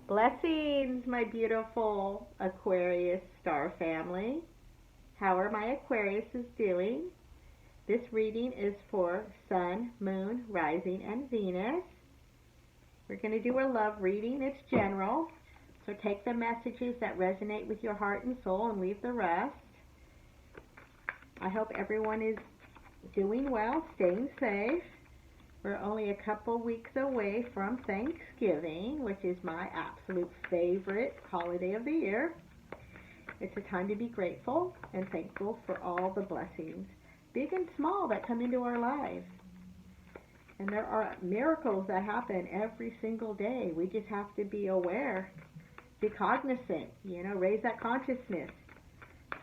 Blessings, my beautiful Aquarius star family. How are my Aquariuses doing? This reading is for Sun, Moon, Rising, and Venus. We're going to do a love reading. It's general, so take the messages that resonate with your heart and soul and leave the rest. I hope everyone is doing well, staying safe. We're only a couple weeks away from Thanksgiving, which is my absolute favorite holiday of the year. It's a time to be grateful and thankful for all the blessings, big and small, that come into our lives. And there are miracles that happen every single day. We just have to be aware, be cognizant, raise that consciousness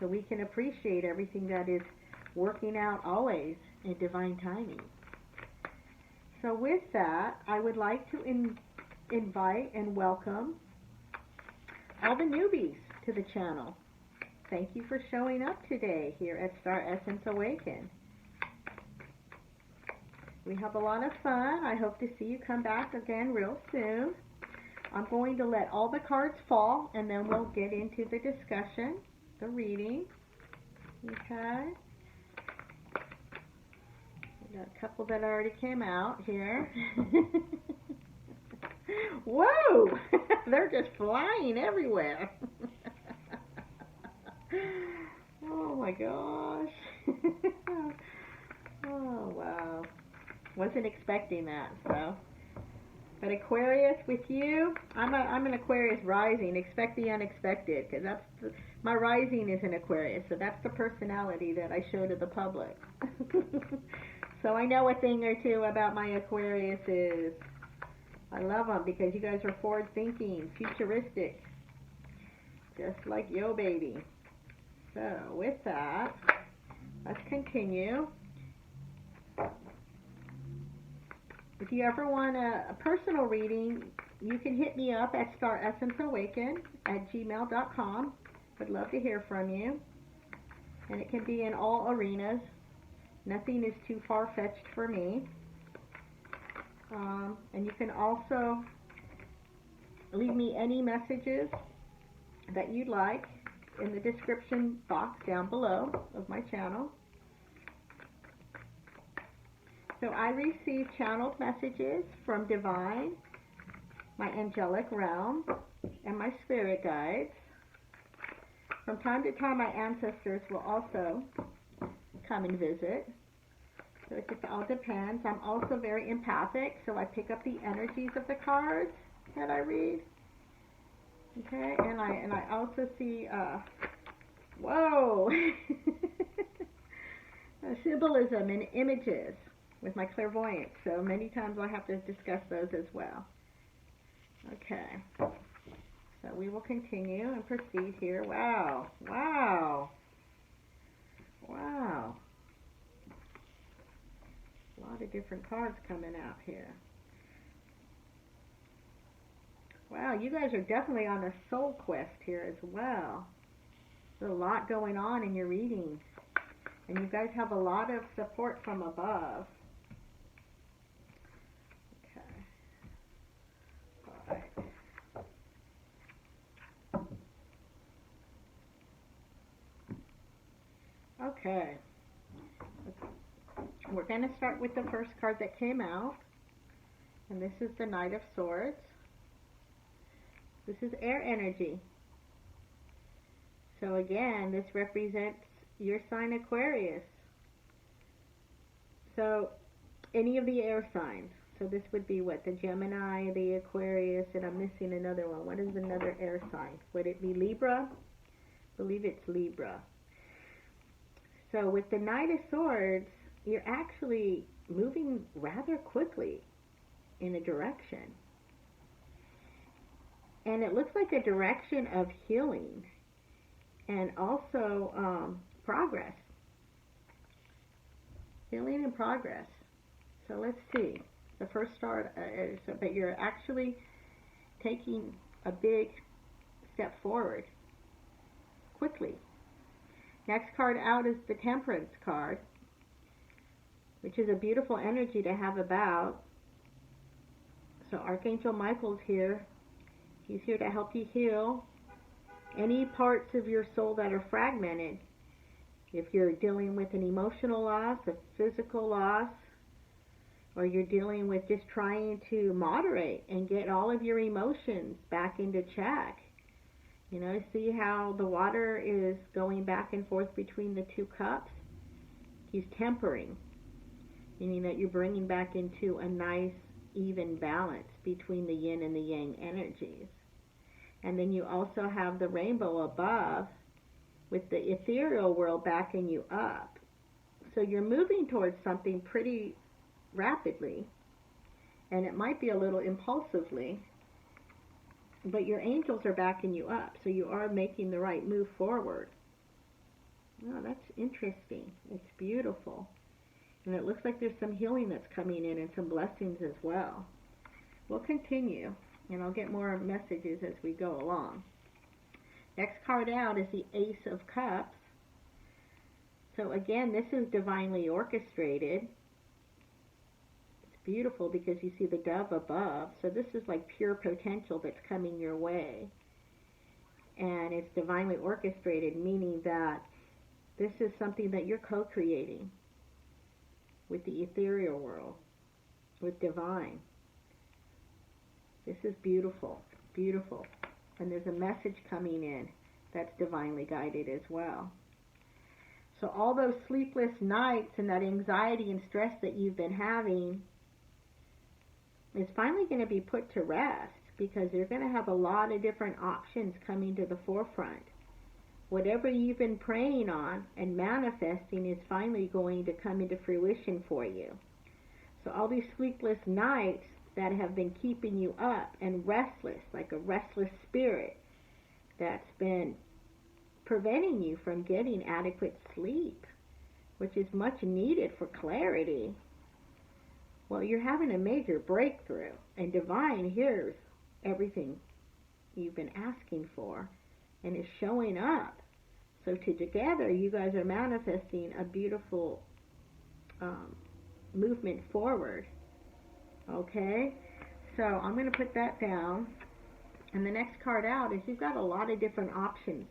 so we can appreciate everything that is working out always in divine timing. So with that, I would like to invite and welcome all the newbies to the channel. Thank you for showing up today here at Star Essence Awaken. We have a lot of fun. I hope to see you come back again real soon. I'm going to let all the cards fall, and then we'll get into the discussion, the reading. Okay. Got a couple that already came out here. Whoa! They're just flying everywhere. Oh my gosh. Oh wow. Wasn't expecting that, so. But Aquarius, with you, I'm an Aquarius rising. Expect the unexpected, because my rising is an Aquarius, so that's the personality that I show to the public. So I know a thing or two about my Aquariuses. I love them because you guys are forward-thinking, futuristic, just like yo baby. So with that, let's continue. If you ever want a personal reading, you can hit me up at staressenceawaken@gmail.com. I'd love to hear from you. And it can be in all arenas. Nothing is too far-fetched for me. And you can also leave me any messages that you'd like in the description box down below of my channel. So I receive channeled messages from Divine, my angelic realm, and my spirit guides. From time to time, my ancestors will also come and visit. So it just all depends. I'm also very empathic, so I pick up the energies of the cards that I read. Okay, and I also see whoa symbolism and images with my clairvoyance. So many times I have to discuss those as well. Okay. So we will continue and proceed here. Wow. Wow. Wow. A lot of different cards coming out here. Wow, you guys are definitely on a soul quest here as well. There's a lot going on in your readings. And you guys have a lot of support from above. Okay. All right. Okay. We're going to start with the first card that came out. And this is the Knight of Swords. This is air energy. So again, this represents your sign Aquarius. So any of the air signs. So this would be what? The Gemini, the Aquarius, and I'm missing another one. What is another air sign? Would it be Libra? I believe it's Libra. So with the Knight of Swords, you're actually moving rather quickly in a direction. And it looks like a direction of healing and also progress. Healing and progress. So let's see. The first start, but you're actually taking a big step forward quickly. Next card out is the Temperance card, which is a beautiful energy to have about. So Archangel Michael's here He's here to help you heal any parts of your soul that are fragmented. If you're dealing with an emotional loss, a physical loss, or you're dealing with just trying to moderate and get all of your emotions back into check. You know, see how the water is going back and forth between the two cups? He's tempering, meaning that you're bringing back into a nice, even balance between the yin and the yang energies. And then you also have the rainbow above with the ethereal world backing you up. So you're moving towards something pretty rapidly, and it might be a little impulsively, but your angels are backing you up, so you are making the right move forward. Oh, that's interesting. It's beautiful. And it looks like there's some healing that's coming in and some blessings as well. We'll continue, and I'll get more messages as we go along. Next card out is the Ace of Cups. So again, this is divinely orchestrated. It's beautiful because you see the dove above. So this is like pure potential that's coming your way. And it's divinely orchestrated, meaning that this is something that you're co-creating with the ethereal world, with divine. This is beautiful, beautiful. And there's a message coming in that's divinely guided as well. So all those sleepless nights and that anxiety and stress that you've been having is finally going to be put to rest, because you're going to have a lot of different options coming to the forefront. Whatever you've been praying on and manifesting is finally going to come into fruition for you. So all these sleepless nights that have been keeping you up and restless, like a restless spirit that's been preventing you from getting adequate sleep, which is much needed for clarity. Well, you're having a major breakthrough, and divine hears everything you've been asking for and is showing up. So together you guys are manifesting a beautiful movement forward. Okay, so I'm going to put that down. And the next card out is you've got a lot of different options,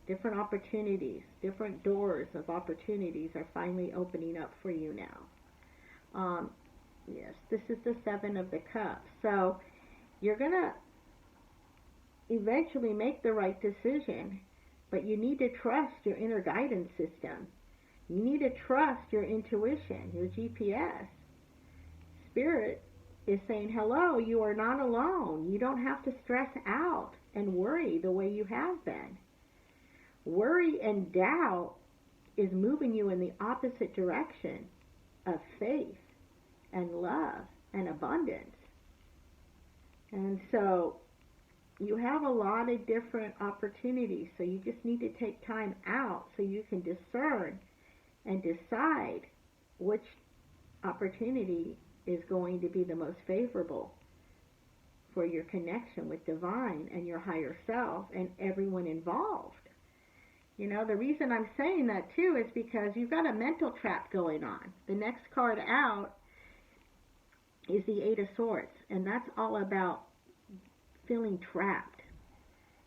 different opportunities, different doors of opportunities are finally opening up for you now. Yes, this is the Seven of the Cups. So you're going to eventually make the right decision, but you need to trust your inner guidance system. You need to trust your intuition, your GPS. Spirit is saying, hello, you are not alone. You don't have to stress out and worry the way you have been. Worry and doubt is moving you in the opposite direction of faith and love and abundance. And so you have a lot of different opportunities, so you just need to take time out so you can discern and decide which opportunity is going to be the most favorable for your connection with divine and your higher self and everyone involved. You know, the reason I'm saying that too is because you've got a mental trap going on. The next card out is the Eight of Swords, and that's all about feeling trapped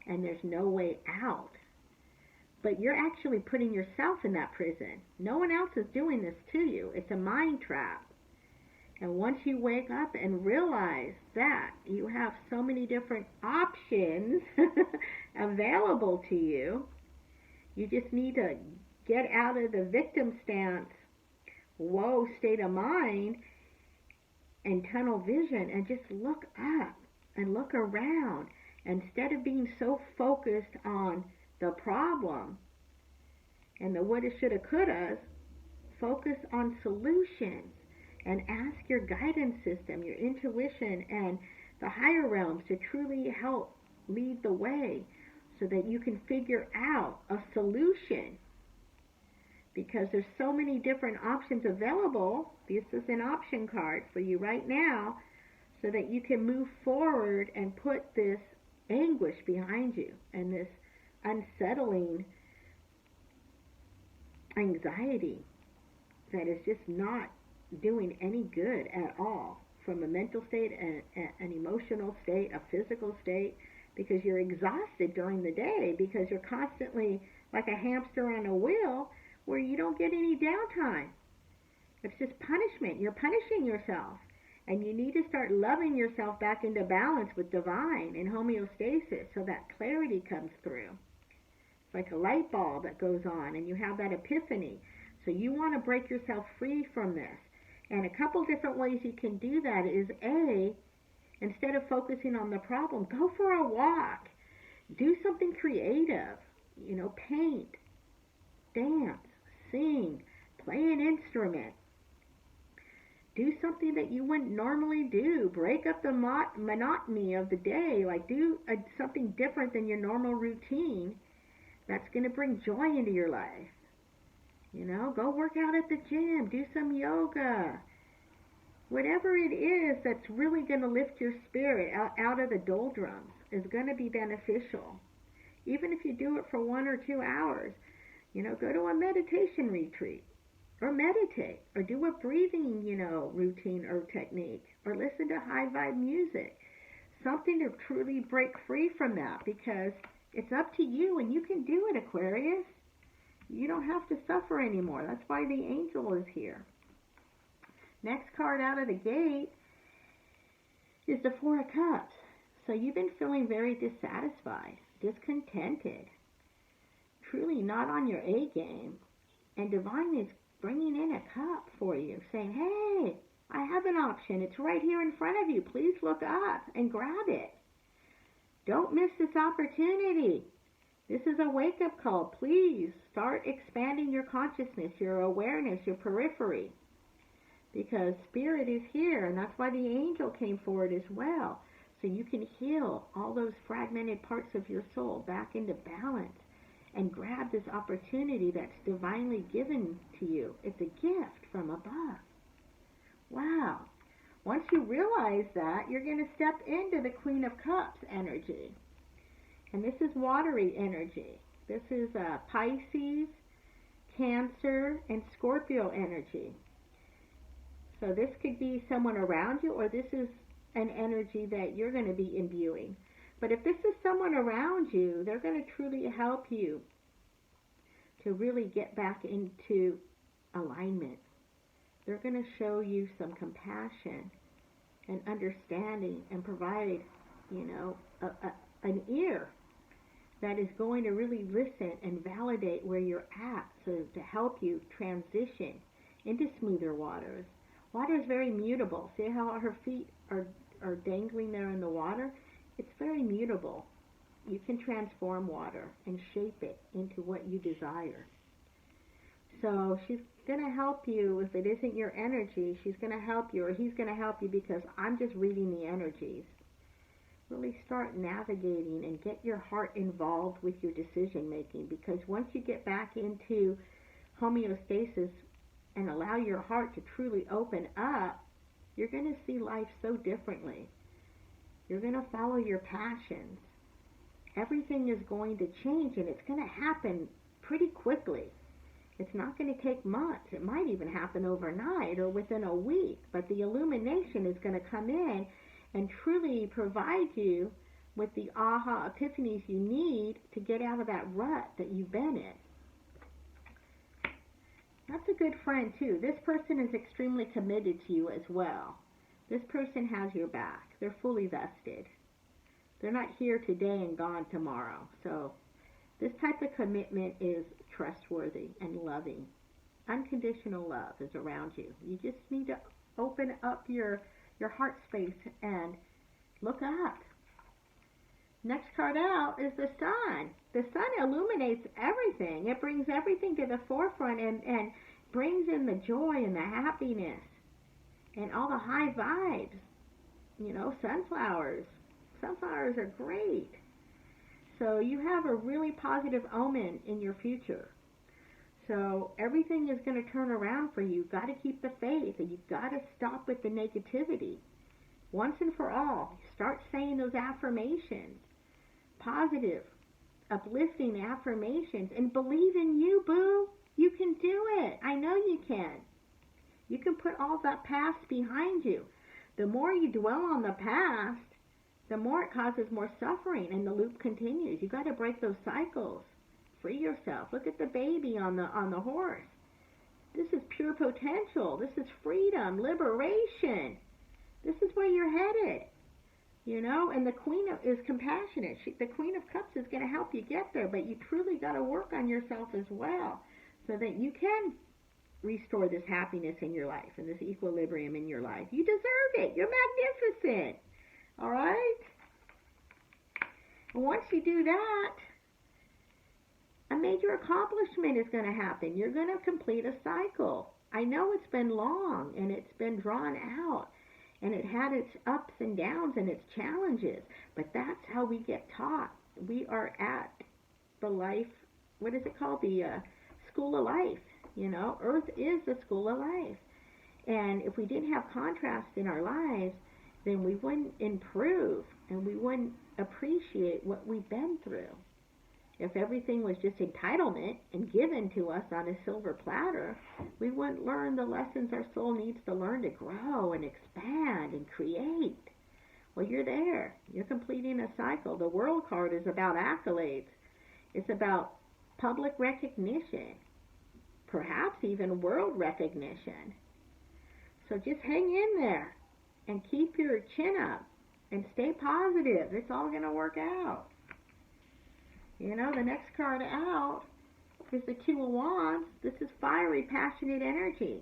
and there's no way out. But you're actually putting yourself in that prison. No one else is doing this to you. It's a mind trap. And once you wake up and realize that you have so many different options available to you, you just need to get out of the victim stance, woe state of mind, and tunnel vision, and just look up and look around. Instead of being so focused on the problem and the woulda, shoulda, couldas, focus on solutions and ask your guidance system, your intuition, and the higher realms to truly help lead the way so that you can figure out a solution. Because there's so many different options available. This is an option card for you right now so that you can move forward and put this anguish behind you and this unsettling anxiety that is just not doing any good at all from a mental state, an emotional state, a physical state, because you're exhausted during the day because you're constantly like a hamster on a wheel where you don't get any downtime. It's just punishment. You're punishing yourself. And you need to start loving yourself back into balance with divine and homeostasis so that clarity comes through. It's like a light bulb that goes on and you have that epiphany. So you want to break yourself free from this. And a couple different ways you can do that is A, instead of focusing on the problem, go for a walk. Do something creative. Paint, dance, sing, play an instrument. Do something that you wouldn't normally do. Break up the monotony of the day. Like do something different than your normal routine that's going to bring joy into your life. Go work out at the gym. Do some yoga. Whatever it is that's really going to lift your spirit out of the doldrums is going to be beneficial. Even if you do it for 1 or 2 hours. Go to a meditation retreat. Or meditate, or do a breathing, routine or technique, or listen to high vibe music. Something to truly break free from that, because it's up to you and you can do it, Aquarius. You don't have to suffer anymore. That's why the angel is here. Next card out of the gate is the Four of Cups. So you've been feeling very dissatisfied, discontented, truly not on your A game. And divine is bringing in a cup for you, saying, hey, I have an option. It's right here in front of you. Please look up and grab it. Don't miss this opportunity. This is a wake-up call. Please start expanding your consciousness, your awareness, your periphery. Because Spirit is here, and that's why the angel came forward as well. So you can heal all those fragmented parts of your soul back into balance. And grab this opportunity that's divinely given to you. It's a gift from above. Wow. Once you realize that, you're going to step into the Queen of Cups energy. And this is watery energy. This is Pisces, Cancer, and Scorpio energy. So this could be someone around you, or this is an energy that you're going to be imbuing. But if this is someone around you, they're going to truly help you to really get back into alignment. They're going to show you some compassion and understanding and provide, an ear that is going to really listen and validate where you're at, so to help you transition into smoother waters. Water is very mutable. See how her feet are dangling there in the water? It's very mutable. You can transform water and shape it into what you desire. So she's going to help you. If it isn't your energy, she's going to help you, or he's going to help you, because I'm just reading the energies. Really start navigating and get your heart involved with your decision making, because once you get back into homeostasis and allow your heart to truly open up, you're going to see life so differently. You're going to follow your passions. Everything is going to change, and it's going to happen pretty quickly. It's not going to take months. It might even happen overnight or within a week. But the illumination is going to come in and truly provide you with the aha epiphanies you need to get out of that rut that you've been in. That's a good friend too. This person is extremely committed to you as well. This person has your back. They're fully vested. They're not here today and gone tomorrow. So this type of commitment is trustworthy and loving. Unconditional love is around you. You just need to open up your heart space and look up. Next card out is the sun. The sun illuminates everything. It brings everything to the forefront and brings in the joy and the happiness and all the high vibes. Sunflowers. Sunflowers are great. So you have a really positive omen in your future. So everything is going to turn around for you. You've got to keep the faith, and you've got to stop with the negativity. Once and for all, start saying those affirmations. Positive, uplifting affirmations. And believe in you, boo. You can do it. I know you can. You can put all that past behind you. The more you dwell on the past, the more it causes more suffering, and the loop continues. You got to break those cycles. Free yourself. Look at the baby on the horse. This is pure potential. This is freedom, liberation. This is where you're headed. You know, and the Queen is compassionate. The Queen of Cups is going to help you get there, but you truly got to work on yourself as well so that you can restore this happiness in your life and this equilibrium in your life. You deserve it. You're magnificent. All right? And once you do that, a major accomplishment is going to happen. You're going to complete a cycle. I know it's been long and it's been drawn out and it had its ups and downs and its challenges, but that's how we get taught. We are at the life, what is it called? The school of life. You know, Earth is the school of life. And if we didn't have contrast in our lives, then we wouldn't improve and we wouldn't appreciate what we've been through. If everything was just entitlement and given to us on a silver platter, we wouldn't learn the lessons our soul needs to learn to grow and expand and create. Well, you're there. You're completing a cycle. The World card is about accolades. It's about public recognition, perhaps even world recognition. So just hang in there and keep your chin up and stay positive. It's all going to work out. You know, the next card out is the Two of Wands. This is fiery, passionate energy.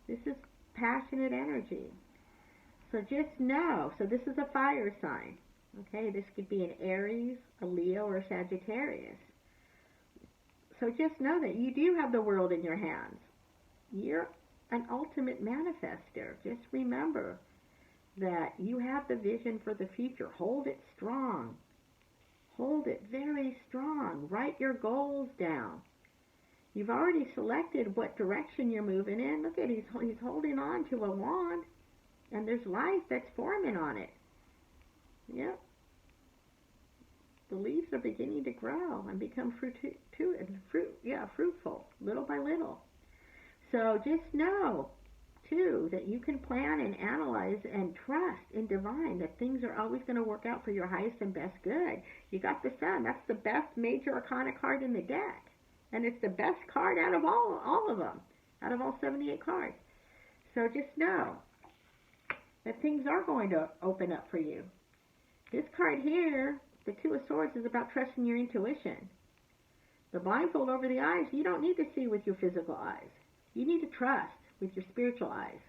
This is passionate energy. So just know, so this is a fire sign. Okay, this could be an Aries, a Leo, or a Sagittarius. So just know that you do have the world in your hands. You're an ultimate manifester. Just remember that you have the vision for the future. Hold it strong. Hold it very strong. Write your goals down. You've already selected what direction you're moving in. Look at he's holding on to a wand, and there's life that's forming on it. Yep. The leaves are beginning to grow and become fruitful, little by little. So just know, too, that you can plan and analyze and trust in divine, that things are always going to work out for your highest and best good. You got the Sun. That's the best major arcana card in the deck. And it's the best card out of all of them, out of all 78 cards. So just know that things are going to open up for you. This card here, the Two of Swords, is about trusting your intuition. The blindfold over the eyes, you don't need to see with your physical eyes. You need to trust with your spiritual eyes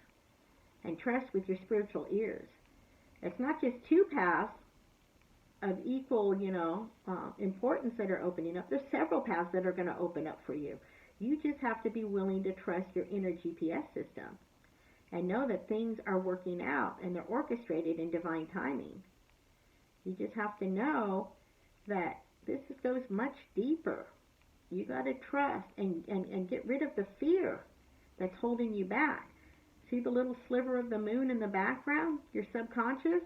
and trust with your spiritual ears. It's not just two paths of equal, importance that are opening up. There's several paths that are going to open up for you. You just have to be willing to trust your inner GPS system and know that things are working out and they're orchestrated in divine timing. You just have to know that this goes much deeper. You got to trust and get rid of the fear that's holding you back. See the little sliver of the moon in the background, your subconscious?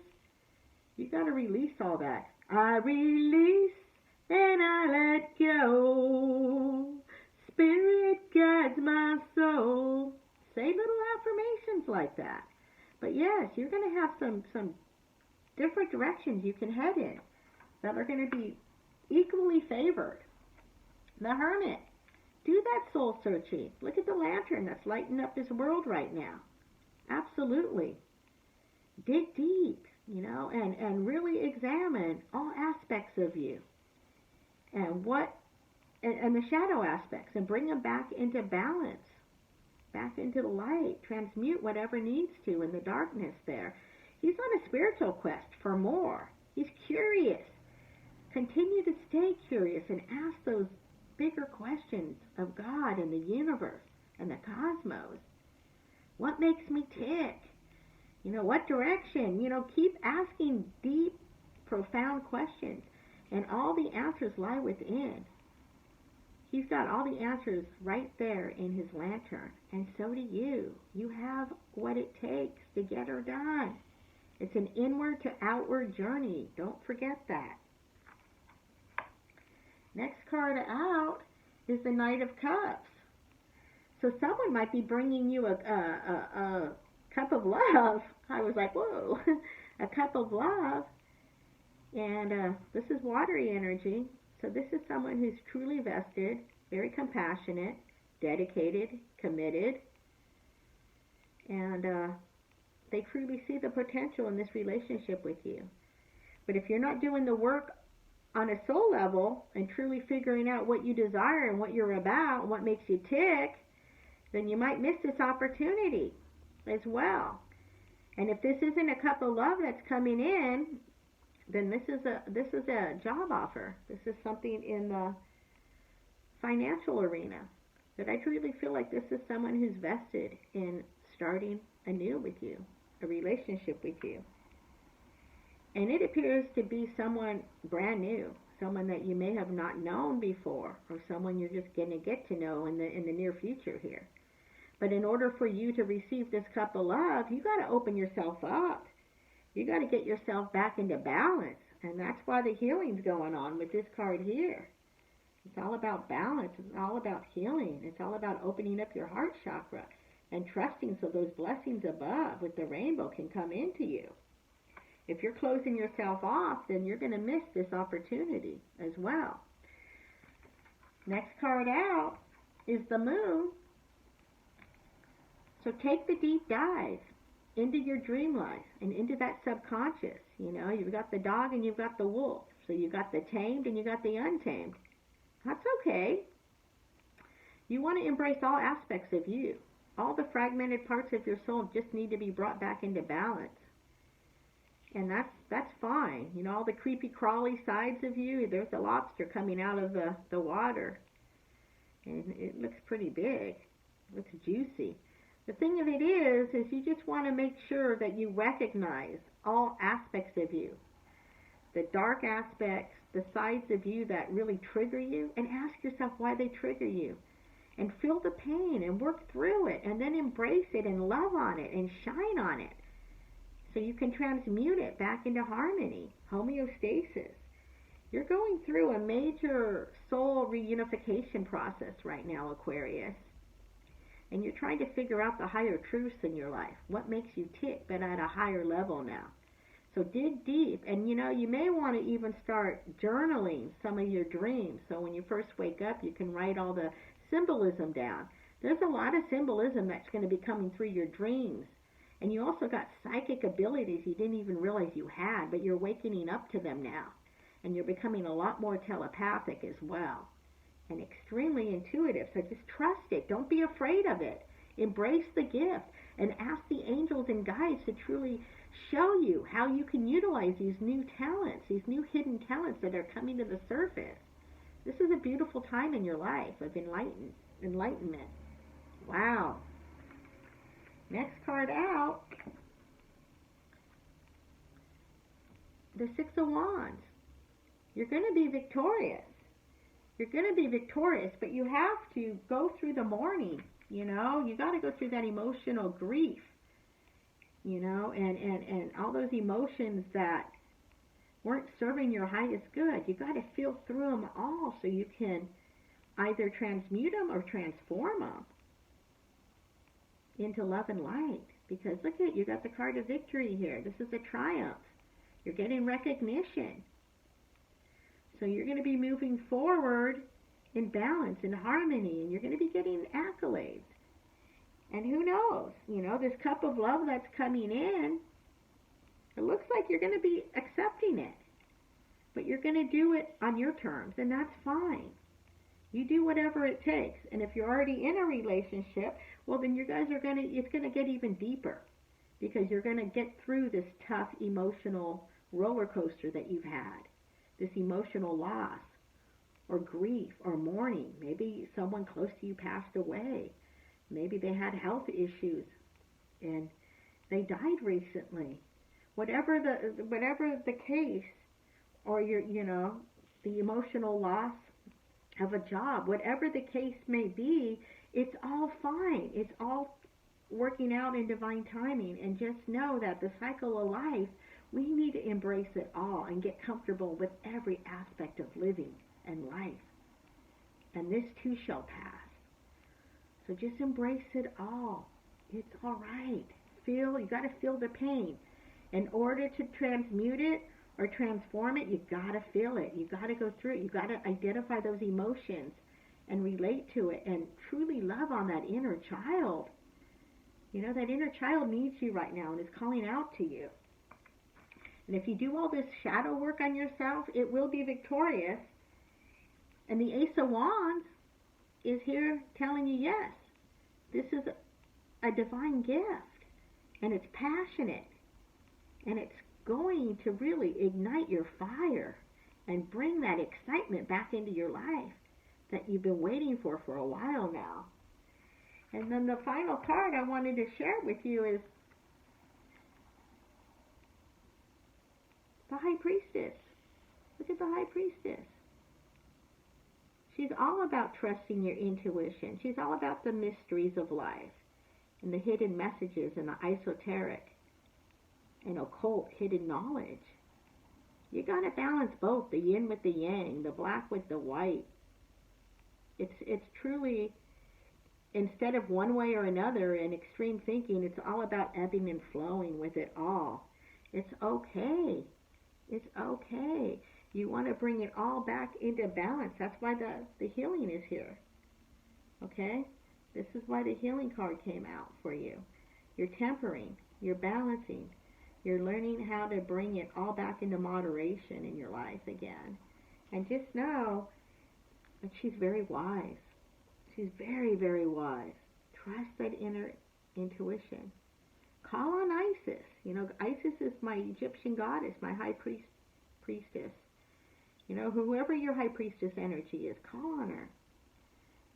You got to release all that. I release and I let go. Spirit guides my soul. Say little affirmations like that. But yes, you're going to have some different directions you can head in that are going to be equally favored. The Hermit. Do that soul searching. Look at the lantern that's lighting up this world right now. Absolutely. Dig deep, and really examine all aspects of you. And the shadow aspects, and bring them back into balance, back into the light. Transmute whatever needs to in the darkness there. He's on a spiritual quest for more. He's curious. Continue to stay curious and ask those bigger questions of God and the universe and the cosmos. What makes me tick? What direction? Keep asking deep, profound questions. And all the answers lie within. He's got all the answers right there in his lantern. And so do you. You have what it takes to get her done. It's an inward to outward journey. Don't forget that. Next card out is the Knight of Cups. So someone might be bringing you a cup of love. I was like, whoa, a cup of love. And this is watery energy. So this is someone who's truly vested, very compassionate, dedicated, committed, and they truly see the potential in this relationship with you. But if you're not doing the work on a soul level and truly figuring out what you desire and what you're about and what makes you tick, then you might miss this opportunity as well. And if this isn't a cup of love that's coming in, then this is a job offer. This is something in the financial arena. But I truly feel like this is someone who's vested in starting anew with you, a relationship with you. And it appears to be someone brand new, someone that you may have not known before, or someone you're just going to get to know in the near future here. But in order for you to receive this cup of love, you got to open yourself up. You got to get yourself back into balance. And that's why the healing's going on with this card here. It's all about balance. It's all about healing. It's all about opening up your heart chakra and trusting so those blessings above with the rainbow can come into you. If you're closing yourself off, then you're going to miss this opportunity as well. Next card out is the moon. So take the deep dive into your dream life and into that subconscious. You know, you've got the dog and you've got the wolf. So you've got the tamed and you've got the untamed. That's okay. You want to embrace all aspects of you. All the fragmented parts of your soul just need to be brought back into balance. And that's fine. You know, all the creepy crawly sides of you, there's a lobster coming out of the water. And it looks pretty big. It looks juicy. The thing of it is you just want to make sure that you recognize all aspects of you. The dark aspects, the sides of you that really trigger you, and ask yourself why they trigger you. And feel the pain and work through it, and then embrace it and love on it and shine on it. So you can transmute it back into harmony, homeostasis. You're going through a major soul reunification process right now, Aquarius. And you're trying to figure out the higher truths in your life. What makes you tick, but at a higher level now. So dig deep. And you know, you may want to even start journaling some of your dreams. So when you first wake up, you can write all the symbolism down. There's a lot of symbolism that's going to be coming through your dreams. And you also got psychic abilities you didn't even realize you had, but you're wakening up to them now. And you're becoming a lot more telepathic as well. And extremely intuitive. So just trust it. Don't be afraid of it. Embrace the gift. And ask the angels and guides to truly show you how you can utilize these new talents, these new hidden talents that are coming to the surface. This is a beautiful time in your life of enlightenment. Wow. Next card out, the Six of Wands. You're going to be victorious. You're going to be victorious, but you have to go through the mourning, you know. You got to go through that emotional grief, you know, and all those emotions that weren't serving your highest good. You got to feel through them all so you can either transmute them or transform them into love and light. Because look at it, you got the card of victory here. This is a triumph. You're getting recognition. So you're going to be moving forward in balance, in harmony, and you're going to be getting accolades. And who knows, you know, this cup of love that's coming in, it looks like you're going to be accepting it. But you're going to do it on your terms, and that's fine. You do whatever it takes. And if you're already in a relationship, well, then you guys are going to, it's going to get even deeper. Because you're going to get through this tough emotional roller coaster that you've had. This emotional loss, or grief, or mourning. Maybe someone close to you passed away. Maybe they had health issues, and they died recently. Whatever the case, or the emotional loss of a job, whatever the case may be, it's all fine. It's all working out in divine timing. And just know that the cycle of life, we need to embrace it all and get comfortable with every aspect of living and life. And this too shall pass. So just embrace it all. It's all right. gotta feel the pain. In order to transmute it or transform it, you gotta feel it. You gotta go through it. You gotta identify those emotions and relate to it and truly love on that inner child. You know, that inner child needs you right now and is calling out to you. And if you do all this shadow work on yourself, it will be victorious. And the Ace of Wands is here telling you, yes, this is a divine gift. And it's passionate. And it's going to really ignite your fire and bring that excitement back into your life that you've been waiting for a while now. And then the final card I wanted to share with you is the High Priestess. Look at the High Priestess. She's all about trusting your intuition. She's all about the mysteries of life and the hidden messages and the esoteric and occult hidden knowledge. You got to balance both, the yin with the yang, the black with the white. It's truly, instead of one way or another in extreme thinking, it's all about ebbing and flowing with it all. It's okay. It's okay. You want to bring it all back into balance. That's why the healing is here. Okay? This is why the healing card came out for you. You're tempering. You're balancing. You're learning how to bring it all back into moderation in your life again. And just know that she's very wise. She's very, very wise. Trust that inner intuition. Call on Isis. You know, Isis is my Egyptian goddess, my high priestess. You know, whoever your high priestess energy is, call on her.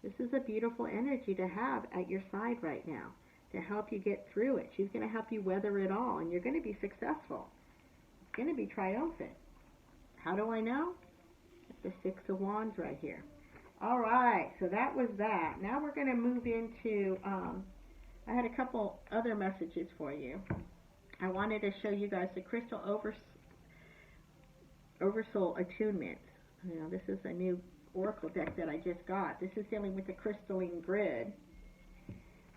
This is a beautiful energy to have at your side right now to help you get through it. She's going to help you weather it all, and you're going to be successful. It's going to be triumphant. How do I know? It's the Six of Wands right here. All right, so that was that. Now we're going to move into, I had a couple other messages for you. I wanted to show you guys the Crystal Oversoul Attunement. You know, this is a new oracle deck that I just got. This is dealing with the crystalline grid.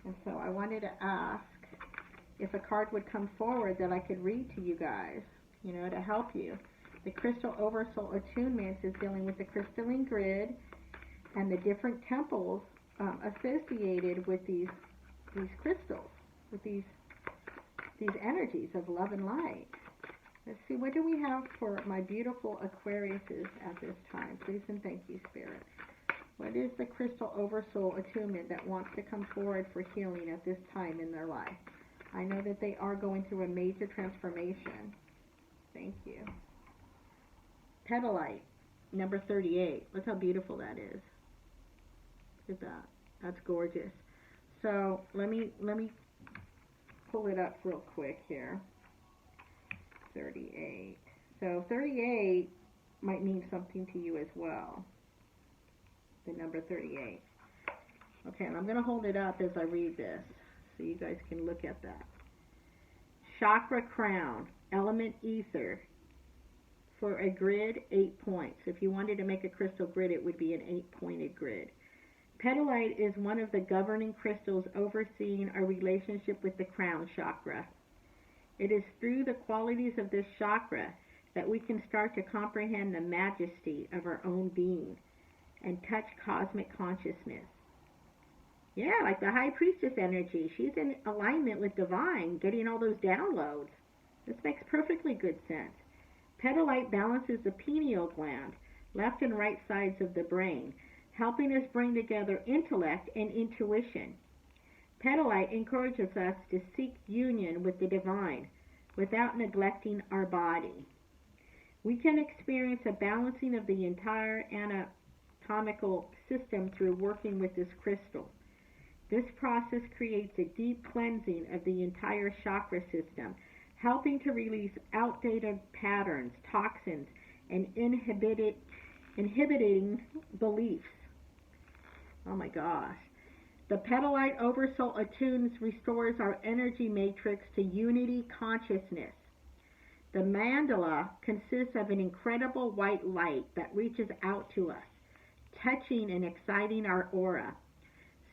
And so I wanted to ask if a card would come forward that I could read to you guys, you know, to help you. The Crystal Oversoul Attunement is dealing with the crystalline grid and the different temples associated with these crystals, with these energies of love and light. Let's see, what do we have for my beautiful Aquariuses at this time? Please and thank you, Spirit. What is the Crystal Oversoul Attunement that wants to come forward for healing at this time in their life? I know that they are going through a major transformation. Thank you. Petalite, number 38. Look how beautiful that is. Look at that. That's gorgeous. So let me pull it up real quick here. 38. So 38 might mean something to you as well. The number 38. Okay, and I'm going to hold it up as I read this so you guys can look at that. Chakra crown, element ether. For a grid, 8 points. If you wanted to make a crystal grid, it would be an 8-pointed grid. Petalite is one of the governing crystals overseeing our relationship with the crown chakra. It is through the qualities of this chakra that we can start to comprehend the majesty of our own being and touch cosmic consciousness. Yeah, like the High Priestess energy. She's in alignment with divine, getting all those downloads. This makes perfectly good sense. Petalite balances the pineal gland, left and right sides of the brain, helping us bring together intellect and intuition. Petalite encourages us to seek union with the divine without neglecting our body. We can experience a balancing of the entire anatomical system through working with this crystal. This process creates a deep cleansing of the entire chakra system, helping to release outdated patterns, toxins, and inhibiting beliefs. Oh my gosh. The Petalite Oversoul Attunes restores our energy matrix to unity consciousness. The mandala consists of an incredible white light that reaches out to us, touching and exciting our aura.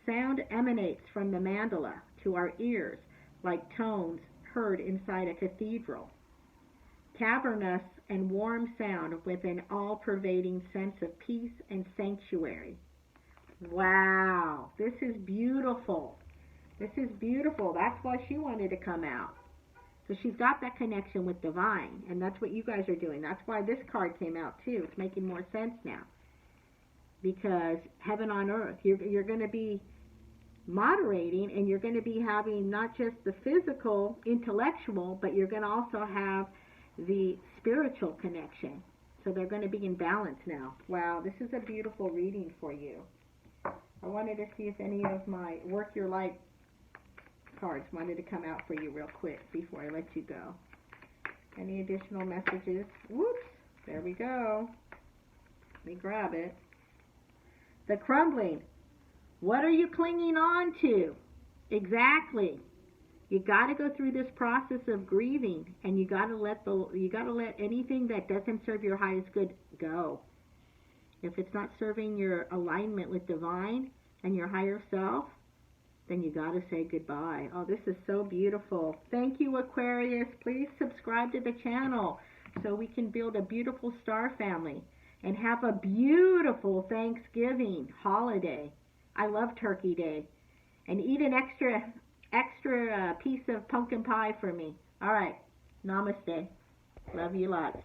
Sound emanates from the mandala to our ears, like tones heard inside a cathedral. Cavernous and warm sound with an all-pervading sense of peace and sanctuary. Wow, this is beautiful. This is beautiful. That's why she wanted to come out. So she's got that connection with divine, and that's what you guys are doing. That's why this card came out too. It's making more sense now. Because heaven on earth, you're going to be moderating, and you're going to be having not just the physical, intellectual, but you're going to also have the spiritual connection. So they're going to be in balance now. Wow, this is a beautiful reading for you. I wanted to see if any of my Work Your Light cards wanted to come out for you real quick before I let you go. Any additional messages? Whoops, there we go. Let me grab it. The crumbling. What are you clinging on to? Exactly. You got to go through this process of grieving, and you got to let anything that doesn't serve your highest good go. If it's not serving your alignment with divine and your higher self, then you got to say goodbye. Oh, this is so beautiful. Thank you, Aquarius. Please subscribe to the channel so we can build a beautiful star family and have a beautiful Thanksgiving holiday. I love Turkey Day. And eat an extra piece of pumpkin pie for me. All right. Namaste. Love you lots.